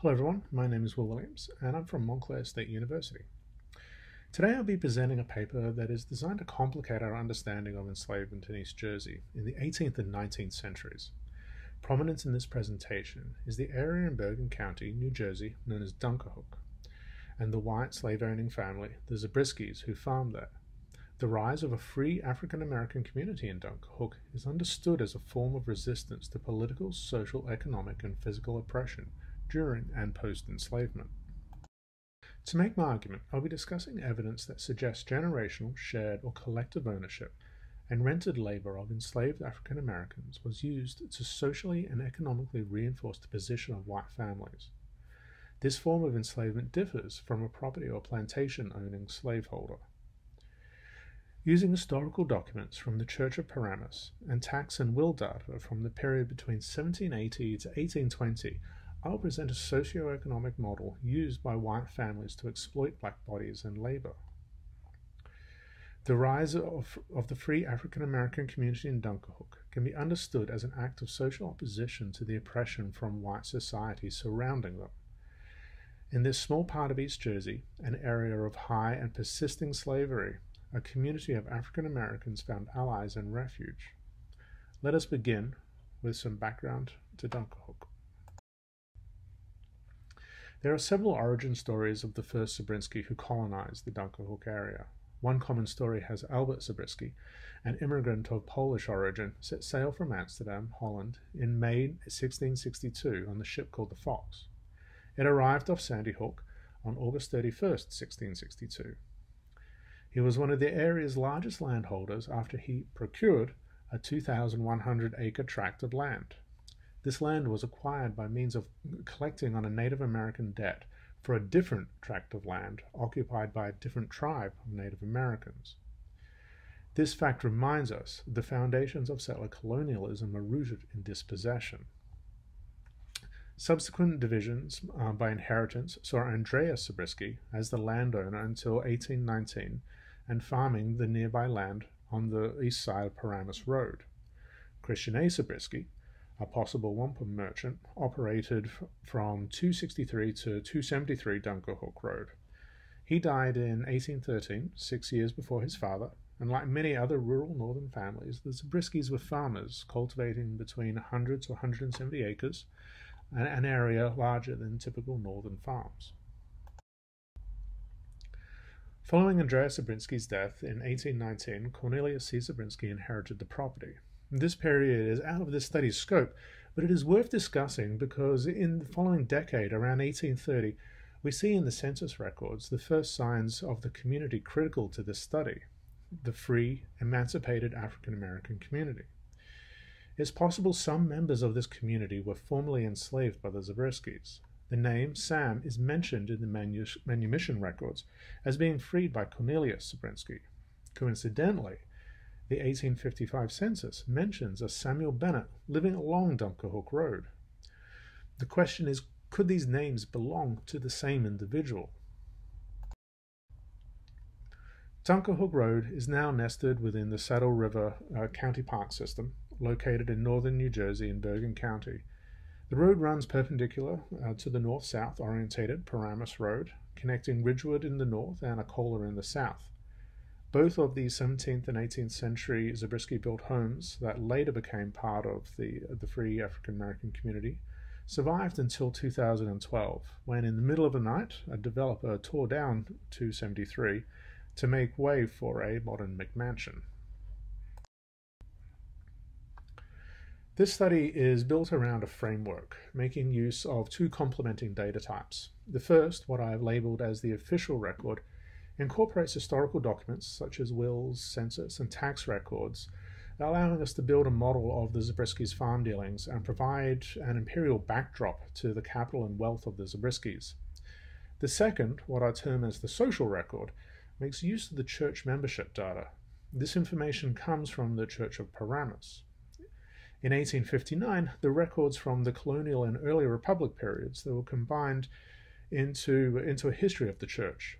Hello everyone, my name is Will Williams and I'm from Montclair State University. Today I'll be presenting a paper that is designed to complicate our understanding of enslavement in East Jersey in the 18th and 19th centuries. Prominent in this presentation is the area in Bergen County, New Jersey, known as Dunkerhook, and the white slave-owning family, the Zabriskis, who farmed there. The rise of a free African-American community in Dunkerhook is understood as a form of resistance to political, social, economic, and physical oppression during and post-enslavement. To make my argument, I'll be discussing evidence that suggests generational, shared, or collective ownership and rented labor of enslaved African Americans was used to socially and economically reinforce the position of white families. This form of enslavement differs from a property or plantation-owning slaveholder. Using historical documents from the Church of Paramus and tax and will data from the period between 1780 to 1820, I'll present a socio-economic model used by white families to exploit black bodies and labor. The rise of the free African-American community in Dunkerhook can be understood as an act of social opposition to the oppression from white society surrounding them. In this small part of East Jersey, an area of high and persisting slavery, a community of African Americans found allies and refuge. Let us begin with some background to Dunkerhook. There are several origin stories of the first Zabriskie who colonized the Dunkerhook area. One common story has Albert Zabriskie, an immigrant of Polish origin, set sail from Amsterdam, Holland, in May 1662 on the ship called the Fox. It arrived off Sandy Hook on August 31st, 1662. He was one of the area's largest landholders after he procured a 2,100-acre tract of land. This land was acquired by means of collecting on a Native American debt for a different tract of land occupied by a different tribe of Native Americans. This fact reminds us the foundations of settler colonialism are rooted in dispossession. Subsequent divisions by inheritance saw Andreas Zabriskie as the landowner until 1819 and farming the nearby land on the east side of Paramus Road. Christian A. Zabriskie, a possible wampum merchant, operated from 263 to 273 Dunkerhook Road. He died in 1813, 6 years before his father, and like many other rural northern families, the Zabriskis were farmers, cultivating between 100 to 170 acres, an area larger than typical northern farms. Following Andreas Zabriskie's death in 1819, Cornelius C. Zabriskie inherited the property. This period is out of this study's scope, but it is worth discussing because in the following decade, around 1830, we see in the census records the first signs of the community critical to this study, the free, emancipated African American community. It's possible some members of this community were formerly enslaved by the Zabriskis. The name Sam is mentioned in the manumission records as being freed by Cornelius Zabriskie. Coincidentally, the 1855 census mentions a Samuel Bennett living along Dunkerhook Road. The question is, could these names belong to the same individual? Dunkerhook Road is now nested within the Saddle River County Park system, located in northern New Jersey in Bergen County. The road runs perpendicular to the north-south orientated Paramus Road, connecting Ridgewood in the north and Akola in the south. Both of the 17th and 18th century Zabriskie-built homes that later became part of the free African-American community survived until 2012, when in the middle of the night, a developer tore down 273 to make way for a modern McMansion. This study is built around a framework, making use of two complementing data types. The first, what I have labeled as the official record, incorporates historical documents such as wills, census, and tax records, allowing us to build a model of the Zabriskis' farm dealings and provide an imperial backdrop to the capital and wealth of the Zabriskis. The second, what I term as the social record, makes use of the church membership data. This information comes from the Church of Paramus. In 1859, the records from the colonial and early republic periods that were combined into a history of the church.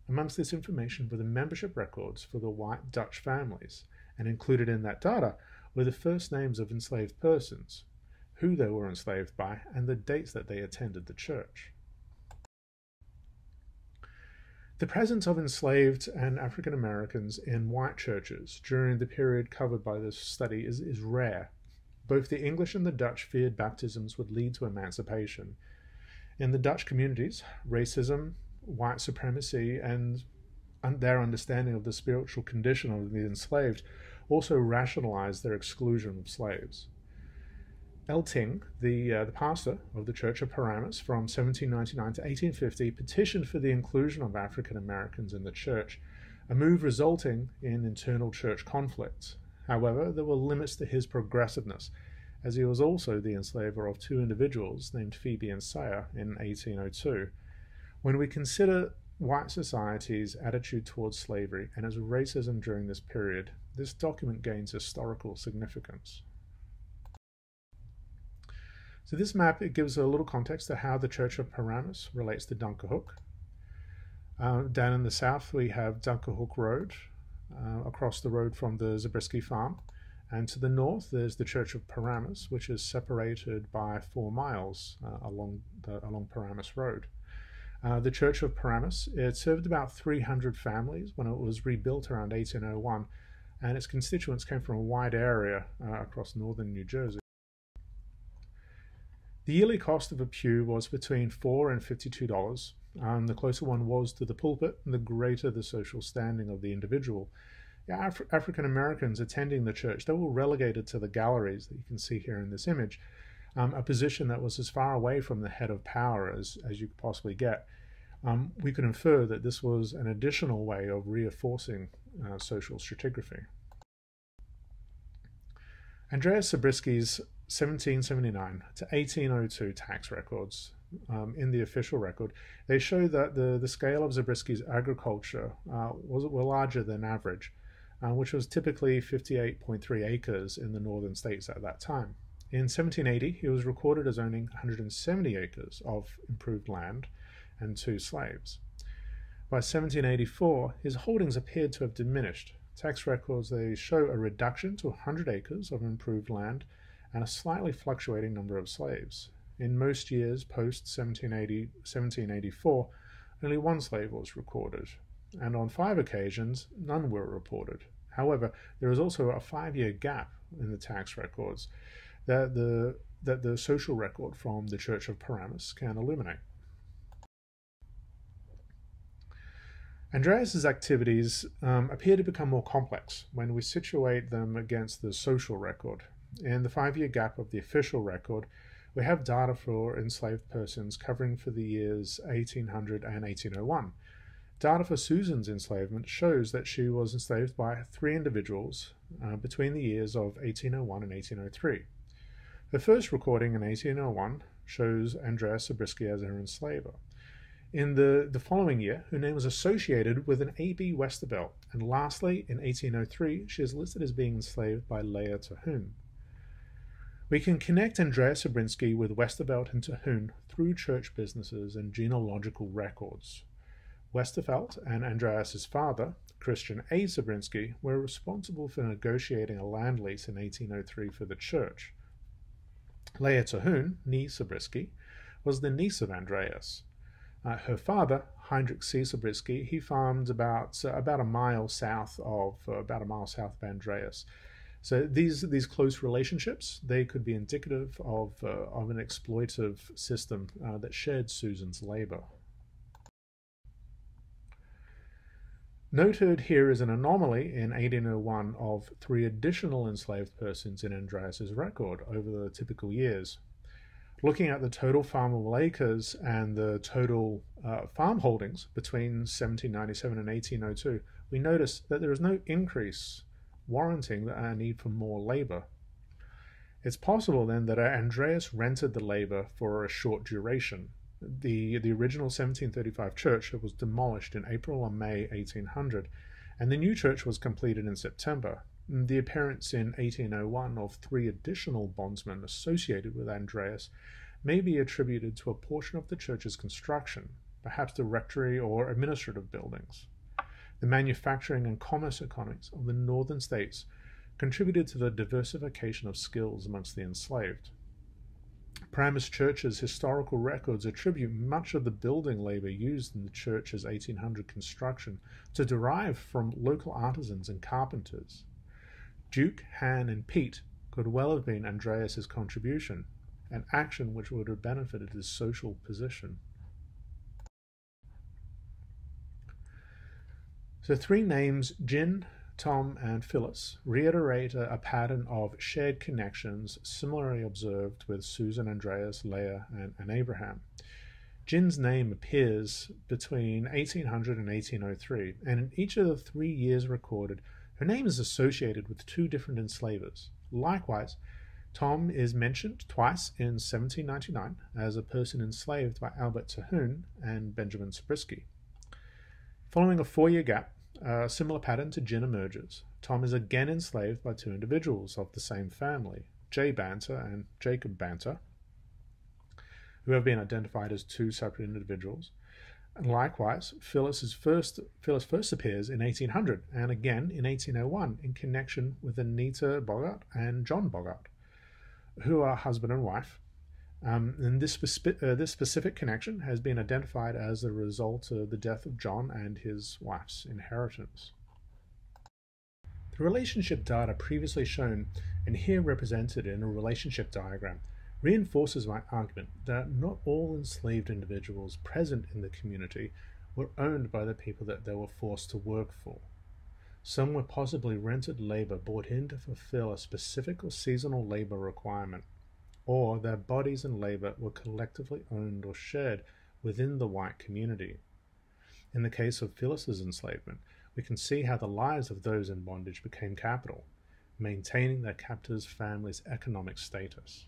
Amongst this information were the membership records for the white Dutch families, and included in that data were the first names of enslaved persons, who they were enslaved by, and the dates that they attended the church. The presence of enslaved and African Americans in white churches during the period covered by this study is rare. Both the English and the Dutch feared baptisms would lead to emancipation. In the Dutch communities, racism, white supremacy, and their understanding of the spiritual condition of the enslaved also rationalized their exclusion of slaves. Elting, the pastor of the Church of Paramus from 1799 to 1850, petitioned for the inclusion of African Americans in the church, a move resulting in internal church conflicts. However, there were limits to his progressiveness, as he was also the enslaver of two individuals named Phoebe and Saya in 1802. When we consider white society's attitude towards slavery and its racism during this period, this document gains historical significance. So this map, it gives a little context to how the Church of Paramus relates to Dunkerhoek. Down in the south, we have Dunkerhoek Road, across the road from the Zabriskie farm. And to the north, there's the Church of Paramus, which is separated by 4 miles along Paramus Road. The Church of Paramus, it served about 300 families when it was rebuilt around 1801, and its constituents came from a wide area across northern New Jersey. The yearly cost of a pew was between $4 and $52. The closer one was to the pulpit, the greater the social standing of the individual. African Americans attending the church, they were relegated to the galleries that you can see here in this image, a position that was as far away from the head of power as you could possibly get. We could infer that this was an additional way of reinforcing social stratigraphy. Andreas Zabriskie's 1779 to 1802 tax records, in the official record, they show that the scale of Zabriskie's agriculture were larger than average, which was typically 58.3 acres in the northern states at that time. In 1780, he was recorded as owning 170 acres of improved land and 2 slaves. By 1784, his holdings appeared to have diminished. Tax records, they show a reduction to 100 acres of improved land and a slightly fluctuating number of slaves. In most years post-1784, only 1 slave was recorded, and on 5 occasions, none were reported. However, there is also a 5-year gap in the tax records that the social record from the Church of Paramus can illuminate. Andreas's activities appear to become more complex when we situate them against the social record. In the 5-year gap of the official record, we have data for enslaved persons covering for the years 1800 and 1801. Data for Susan's enslavement shows that she was enslaved by 3 individuals between the years of 1801 and 1803. The first recording in 1801 shows Andreas Zabriskie as her enslaver. In the following year, her name was associated with an A.B. Westervelt, and lastly, in 1803, she is listed as being enslaved by Leah Terhune. We can connect Andreas Zabriskie with Westervelt and Terhune through church businesses and genealogical records. Westervelt and Andreas's father, Christian A. Zabriskie, were responsible for negotiating a land lease in 1803 for the church. Leah Terhune, née Zabriskie, was the niece of Andreas. Her father, Heinrich C. Zabriskie, he farmed about a mile south of Andreas. So these close relationships, they could be indicative of an exploitive system that shared Susan's labor. Noted here is an anomaly in 1801 of 3 additional enslaved persons in Andreas's record over the typical years. Looking at the total farmable acres and the total farm holdings between 1797 and 1802, we notice that there is no increase warranting a need for more labor. It's possible then that Andreas rented the labor for a short duration. The original 1735 church was demolished in April or May 1800, and the new church was completed in September. The appearance in 1801 of 3 additional bondsmen associated with Andreas may be attributed to a portion of the church's construction, perhaps the rectory or administrative buildings. The manufacturing and commerce economies of the northern states contributed to the diversification of skills amongst the enslaved. Paramus Church's historical records attribute much of the building labour used in the church's 1800 construction to derive from local artisans and carpenters. Duke, Han, and Pete could well have been Andreas's contribution, an action which would have benefited his social position. So three names, Jin, Tom, and Phyllis, reiterate a pattern of shared connections similarly observed with Susan, Andreas, Leah, and Abraham. Jin's name appears between 1800 and 1803, and in each of the 3 years recorded, her name is associated with two different enslavers. Likewise, Tom is mentioned twice in 1799 as a person enslaved by Albert Terhune and Benjamin Zabriskie. Following a 4-year gap, a similar pattern to Jin emerges. Tom is again enslaved by two individuals of the same family, J. Banter and Jacob Banter, who have been identified as two separate individuals. And likewise, Phyllis first appears in 1800 and again in 1801 in connection with Anita Bogart and John Bogart, who are husband and wife. And this specific connection has been identified as a result of the death of John and his wife's inheritance. The relationship data previously shown and here represented in a relationship diagram reinforces my argument that not all enslaved individuals present in the community were owned by the people that they were forced to work for. Some were possibly rented labor brought in to fulfill a specific or seasonal labor requirement, or their bodies and labor were collectively owned or shared within the white community. In the case of Phyllis's enslavement, we can see how the lives of those in bondage became capital, maintaining their captors' family's economic status.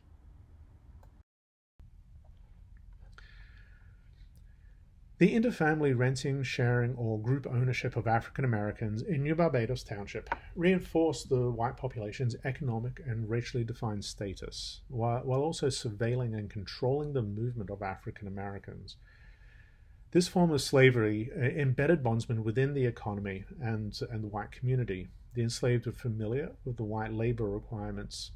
The interfamily renting, sharing, or group ownership of African Americans in New Barbados Township reinforced the white population's economic and racially defined status, while also surveilling and controlling the movement of African Americans. This form of slavery embedded bondsmen within the economy and the white community. The enslaved were familiar with the labor requirements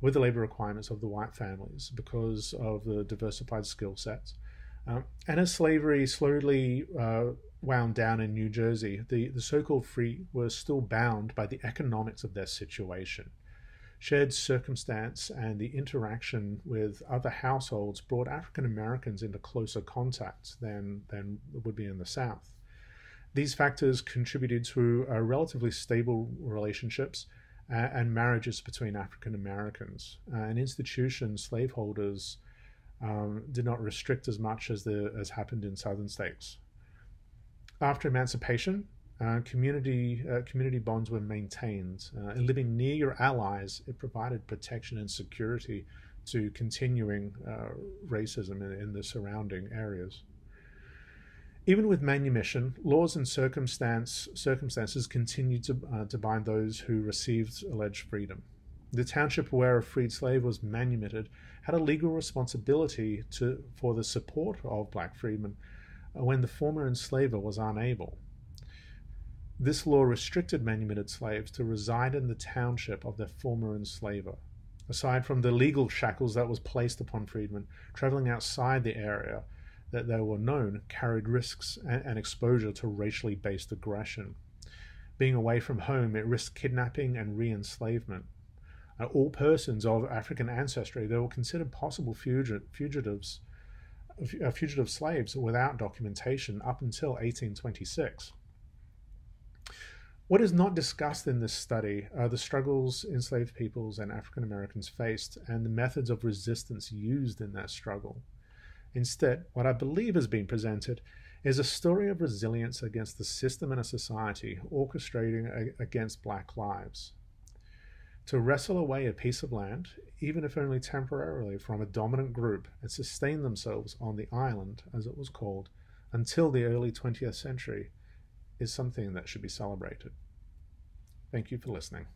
of the white families because of the diversified skill sets. And as slavery slowly wound down in New Jersey, the so-called free were still bound by the economics of their situation. Shared circumstance and the interaction with other households brought African Americans into closer contact than would be in the South. These factors contributed to relatively stable relationships and marriages between African Americans. And institutions, slaveholders, did not restrict as much as happened in southern states. After emancipation, community bonds were maintained. And living near your allies, it provided protection and security to continuing racism in the surrounding areas. Even with manumission, laws and circumstances continued to bind those who received alleged freedom. The township where a freed slave was manumitted had a legal responsibility for the support of black freedmen when the former enslaver was unable. This law restricted manumitted slaves to reside in the township of their former enslaver. Aside from the legal shackles that was placed upon freedmen, traveling outside the area that they were known carried risks and exposure to racially based aggression. Being away from home, it risked kidnapping and re-enslavement. All persons of African ancestry, they were considered possible fugitive slaves without documentation up until 1826. What is not discussed in this study are the struggles enslaved peoples and African Americans faced and the methods of resistance used in that struggle. Instead, what I believe has been presented is a story of resilience against the system and a society orchestrating against black lives. To wrestle away a piece of land, even if only temporarily, from a dominant group and sustain themselves on the island, as it was called, until the early 20th century, is something that should be celebrated. Thank you for listening.